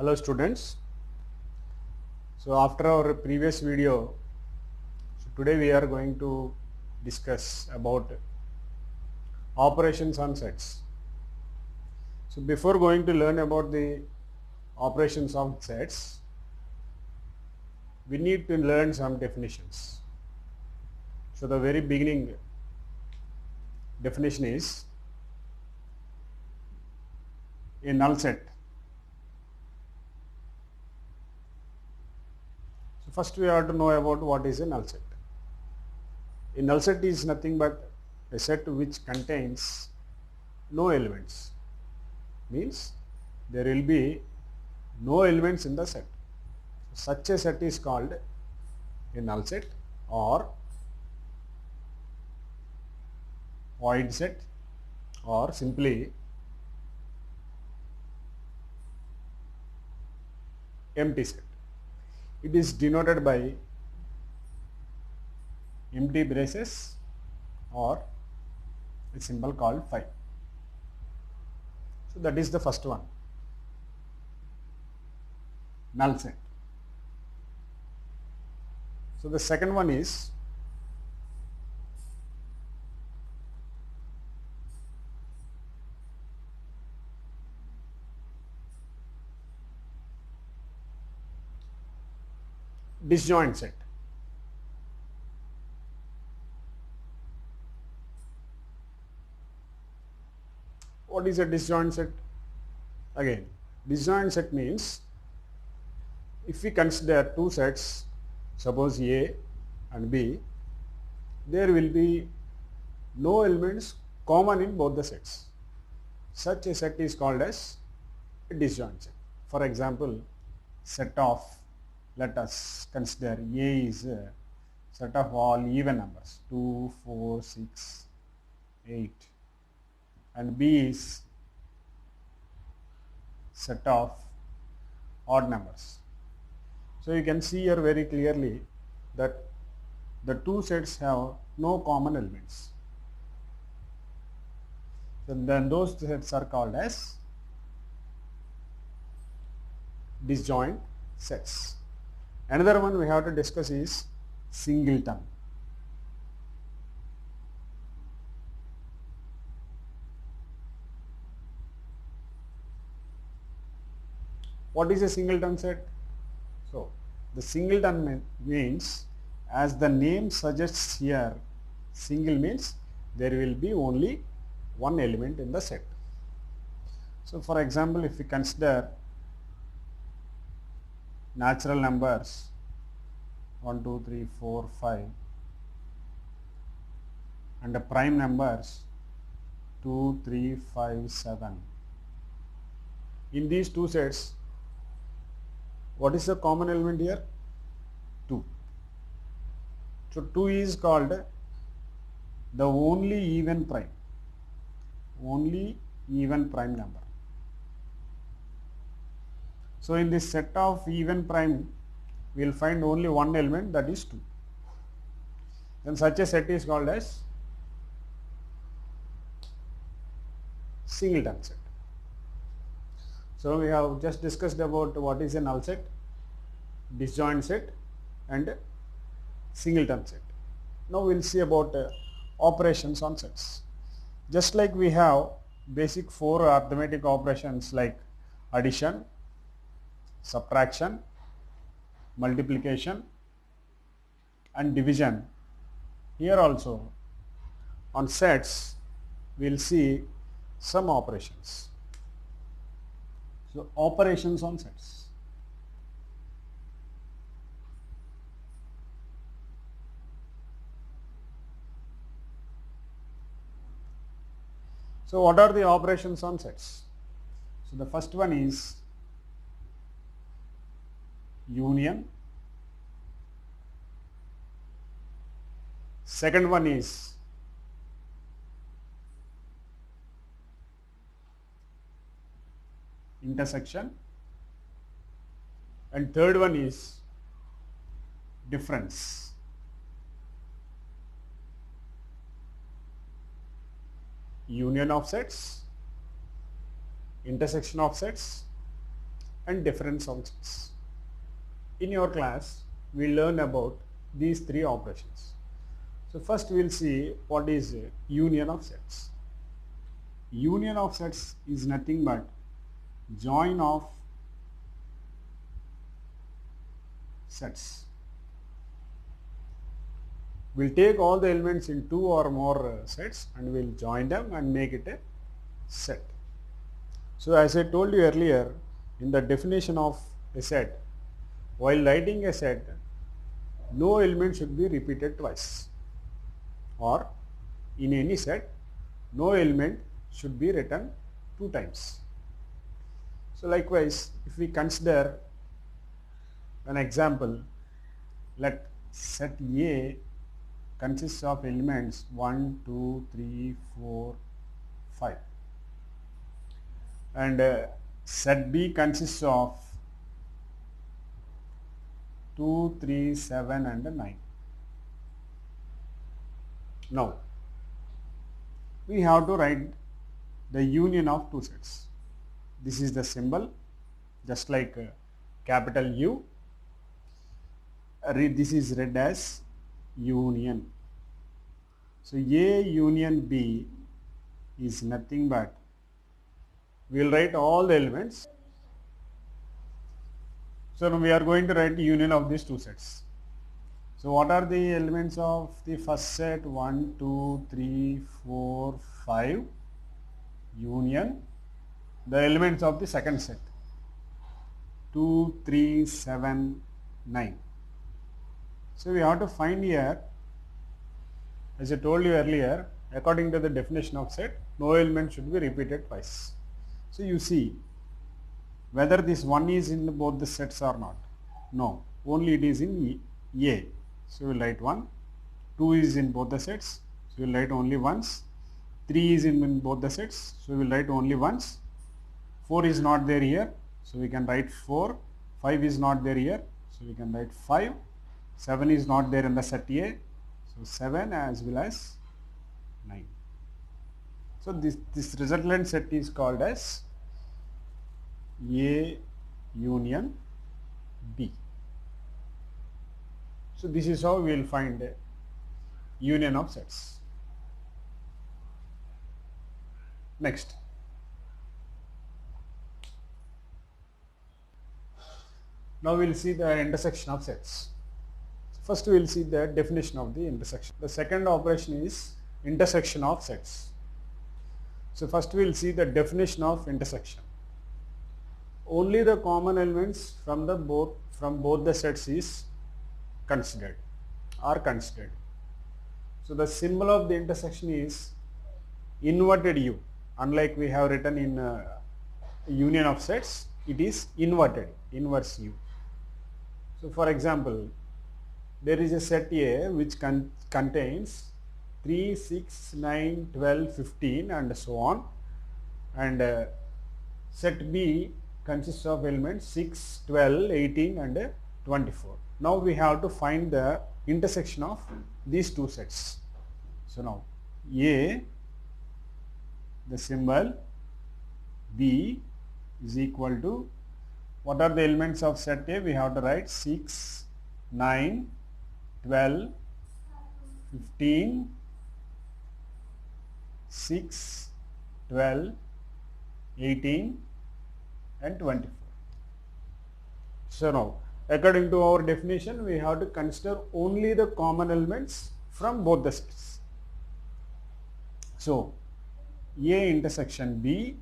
Hello students. So after our previous video, today we are going to discuss about operations on sets. So before going to learn about the operations on sets, we need to learn some definitions. So the very beginning definition is a null set. So first we have to know about what is a null set. A null set is nothing but a set which contains no elements. Means there will be no elements in the set. Such a set is called a null set or void set or simply empty set. It is denoted by empty braces or a symbol called phi. So that is the first one, null set. So the second one is disjoint set. What is a disjoint set? Again, disjoint set means if we consider two sets, suppose A and B, there will be no elements common in both the sets. Such a set is called as a disjoint set. For example, set of, let us consider A is a set of all even numbers 2, 4, 6, 8 and B is set of odd numbers. So you can see here very clearly that the two sets have no common elements. So then those sets are called as disjoint sets. Another one we have to discuss is singleton. What is a singleton set? So the singleton means, as the name suggests here, single means there will be only one element in the set. So for example, if we consider natural numbers 1, 2, 3, 4, 5 and the prime numbers 2, 3, 5, 7. In these two sets, what is the common element here? 2. So 2 is called the only even prime number. So in this set of even prime, we will find only one element, that is 2. Then such a set is called as singleton set. So we have just discussed about what is a null set, disjoint set and singleton set. Now we will see about operations on sets. Just like we have basic 4 arithmetic operations like addition, subtraction, multiplication and division, here also on sets we will see some operations. So operations on sets. So what are the operations on sets? So the first one is union. Second one is intersection and third one is difference. Union of sets, intersection of sets, and difference functions. In your class, we learn about these three operations. So first we will see what is union of sets. Union of sets is nothing but join of sets. We'll take all the elements in two or more sets and we'll join them and make it a set. So as I told you earlier, in the definition of a set, while writing a set, no element should be repeated twice, or in any set, no element should be written two times. So likewise, if we consider an example, let set A consists of elements 1, 2, 3, 4, 5, and set B consists of 2, 3, 7 and 9. Now, we have to write the union of two sets. This is the symbol, just like capital U. This is read as union. So A union B is nothing but, we will write all the elements. So now we are going to write the union of these two sets. So what are the elements of the first set? 1, 2, 3, 4, 5, union the elements of the second set, 2, 3, 7, 9. So we have to find here, as I told you earlier, according to the definition of set, no element should be repeated twice. So you see whether this 1 is in both the sets or not. No, only it is in A. So we will write 1. 2 is in both the sets, so we will write only once. 3 is in both the sets, so we will write only once. 4 is not there here, so we can write 4. 5 is not there here, so we can write 5. 7 is not there in the set A, so 7 as well as 9. So this resultant set is called as A union B. So this is how we will find a union of sets. Next, now we will see the intersection of sets. First we will see the definition of the intersection. The second operation is intersection of sets. So first we will see the definition of intersection. Only the common elements from both the sets is considered. So the symbol of the intersection is inverted U. Unlike we have written in union of sets, it is inverse U. So for example, there is a set A which contains 3, 6, 9, 12, 15 and so on, and set B consists of elements 6, 12, 18 and 24. Now we have to find the intersection of these two sets. So now A, the symbol, B is equal to, what are the elements of set A? We have to write 6, 9, 12, 15, 6, 12, 18 and 24. So now, according to our definition, we have to consider only the common elements from both the sets. So A intersection B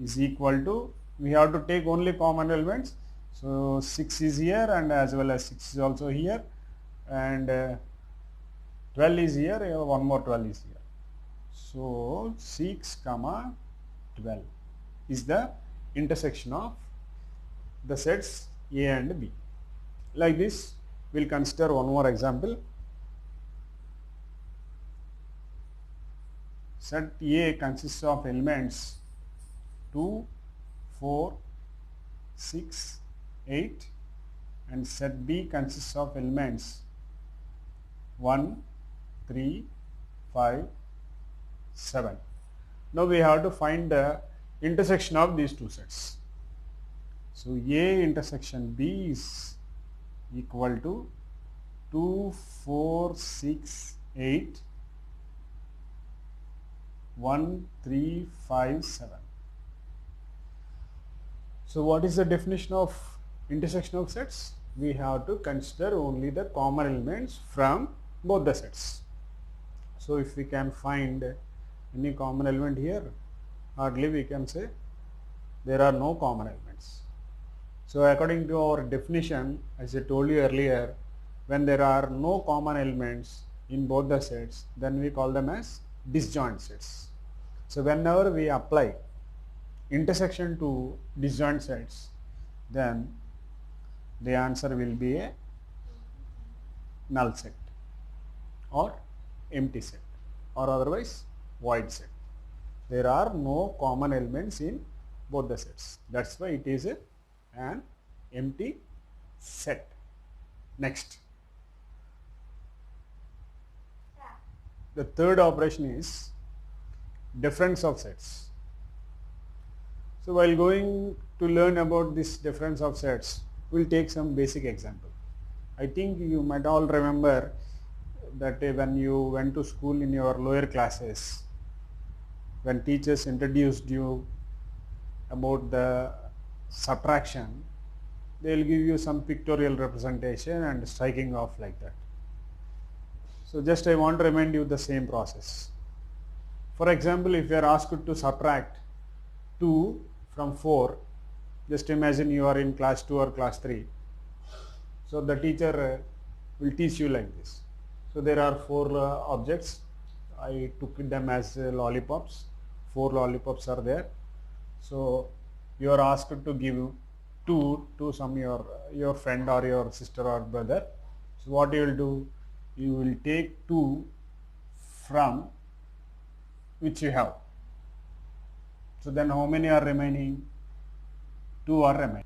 is equal to, we have to take only common elements. So 6 is here and as well as 6 is also here, and 12 is here, one more 12 is here. So 6, 12 is the intersection of the sets A and B. Like this, we will consider one more example. Set A consists of elements 2, 4, 6, 8, and set B consists of elements 1, 3, 5, 7. Now we have to find the intersection of these two sets. So A intersection B is equal to 2, 4, 6, 8, 1, 3, 5, 7. So what is the definition of intersection of sets? We have to consider only the common elements from both the sets. So if we can find any common element here, hardly we can say there are no common elements. So according to our definition, as I told you earlier, when there are no common elements in both the sets, then we call them as disjoint sets. So whenever we apply intersection to disjoint sets, then the answer will be a null set or empty set or otherwise void set. There are no common elements in both the sets. That's why it is an empty set. Next, the third operation is difference of sets. So while going to learn about this difference of sets, we'll take some basic example. I think you might all remember that when you went to school in your lower classes, when teachers introduced you about the subtraction, they will give you some pictorial representation and striking off like that. So just I want to remind you the same process. For example, if you are asked to subtract 2 from 4, just imagine you are in class 2 or class 3. So the teacher will teach you like this. So there are 4 objects. I took them as lollipops. 4 lollipops are there. So you are asked to give 2 to some your friend or your sister or brother. So what you will do? You will take 2 from which you have. So then how many are remaining? 2 are remaining.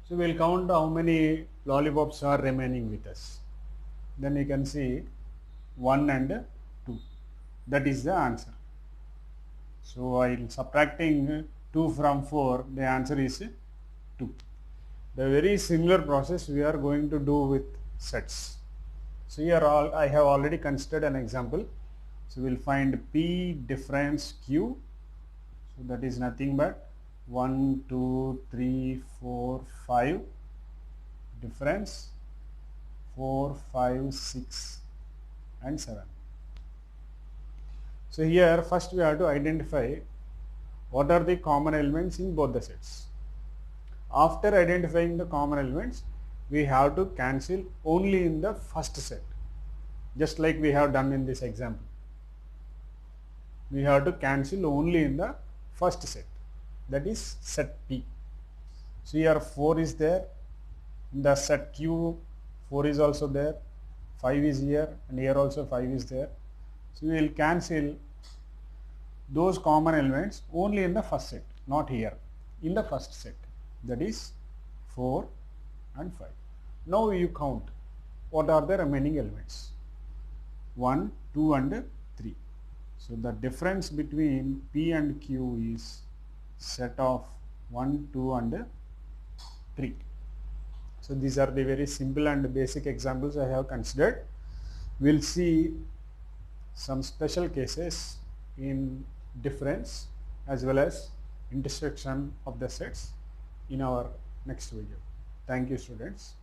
So we will count how many lollipops are remaining with us. Then you can see 1 and 2. That is the answer. So while subtracting 2 from 4, the answer is 2. The very similar process we are going to do with sets. So here I have already considered an example. So we will find P difference Q. So that is nothing but 1, 2, 3, 4, 5 difference 4, 5, 6 and 7. So here first we have to identify what are the common elements in both the sets. After identifying the common elements, we have to cancel only in the first set, just like we have done in this example. We have to cancel only in the first set, that is set P. So here 4 is there, in the set Q 4 is also there, 5 is here and here also 5 is there. So we will cancel those common elements only in the first set, not here, in the first set, that is 4 and 5. Now you count what are the remaining elements, 1, 2 and 3. So the difference between P and Q is set of 1, 2 and 3. So these are the very simple and basic examples I have considered. We will see some special cases in difference as well as intersection of the sets in our next video. Thank you, students.